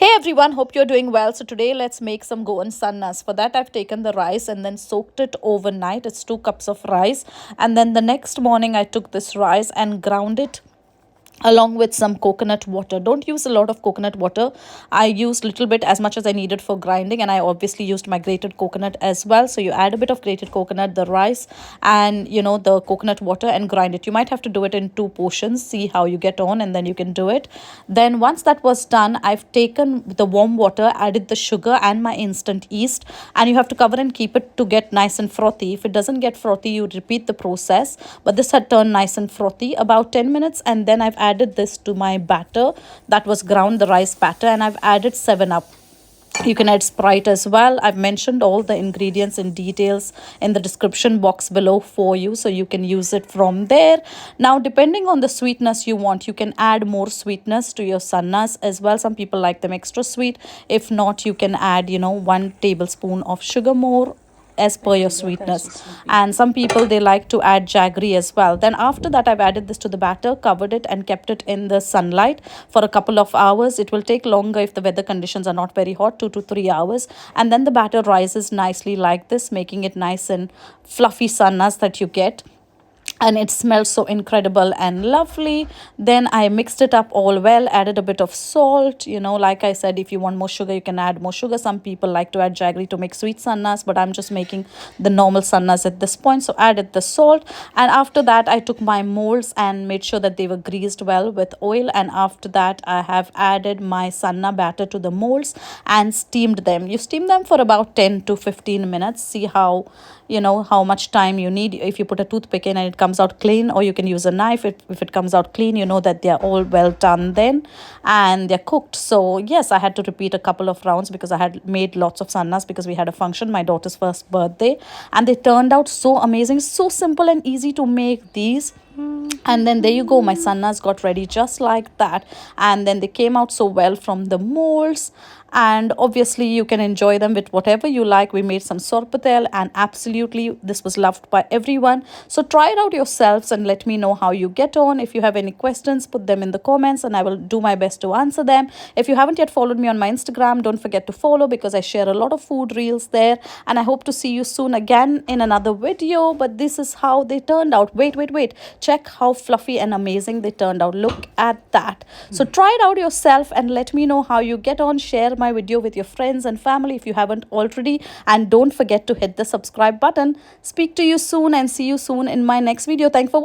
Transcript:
Hey everyone, hope you're doing well. So today let's make some Goan sannas. For that I've taken the rice and then soaked it overnight. It's 2 cups of rice. And then the next morning I took this rice and ground it along with some coconut water. Don't use a lot of coconut water. I used little bit, as much as I needed for grinding, and I obviously used my grated coconut as well. So you add a bit of grated coconut, the rice, and the coconut water, and grind it. You might have to do it in 2 portions, see how you get on, and then you can do it. Then once that was done, I've taken the warm water, added the sugar and my instant yeast, and you have to cover and keep it to get nice and frothy. If it doesn't get frothy, you repeat the process, but this had turned nice and frothy about 10 minutes. And then I've added this to my batter that was ground, the rice batter, and I've added 7 up. You can add sprite as well. I've mentioned all the ingredients and details in the description box below for you, so you can use it from there. Now, depending on the sweetness you want, you can add more sweetness to your sannas as well. Some people like them extra sweet. If not, you can add 1 tablespoon of sugar more as per your sweetness. And some people, they like to add jaggery as well. Then after that, I've added this to the batter, covered it and kept it in the sunlight for a couple of hours. It will take longer if the weather conditions are not very hot, 2 to 3 hours. And then the batter rises nicely like this, making it nice and fluffy sannas that you get, and it smells so incredible and lovely. Then I mixed it up all well, added a bit of salt. Like I said, if you want more sugar, you can add more sugar. Some people like to add jaggery to make sweet sannas, but I'm just making the normal sannas at this point, so added the salt. And after that, I took my molds and made sure that they were greased well with oil. And after that, I have added my sanna batter to the molds and steamed them. You steam them for about 10 to 15 minutes. See how much time you need. If you put a toothpick in and it comes out clean, or you can use a knife, if it comes out clean, you know that they're all well done then, and they're cooked. So yes, I had to repeat a couple of rounds because I had made lots of sannas because we had a function, my daughter's first birthday, and they turned out so amazing, so simple and easy to make these. And then there you go, my sannas got ready just like that, and then they came out so well from the molds. And obviously you can enjoy them with whatever you like. We made some sorpotel, and absolutely this was loved by everyone. So try it out yourselves and let me know how you get on. If you have any questions, put them in the comments and I will do my best to answer them. If you haven't yet followed me on my Instagram, don't forget to follow, because I share a lot of food reels there. And I hope to see you soon again in another video. But this is how they turned out. Wait, check how fluffy and amazing they turned out. Look at that. So try it out yourself and let me know how you get on. Share my video with your friends and family if you haven't already, and don't forget to hit the subscribe button. Speak to you soon and see you soon in my next video. Thanks for watching.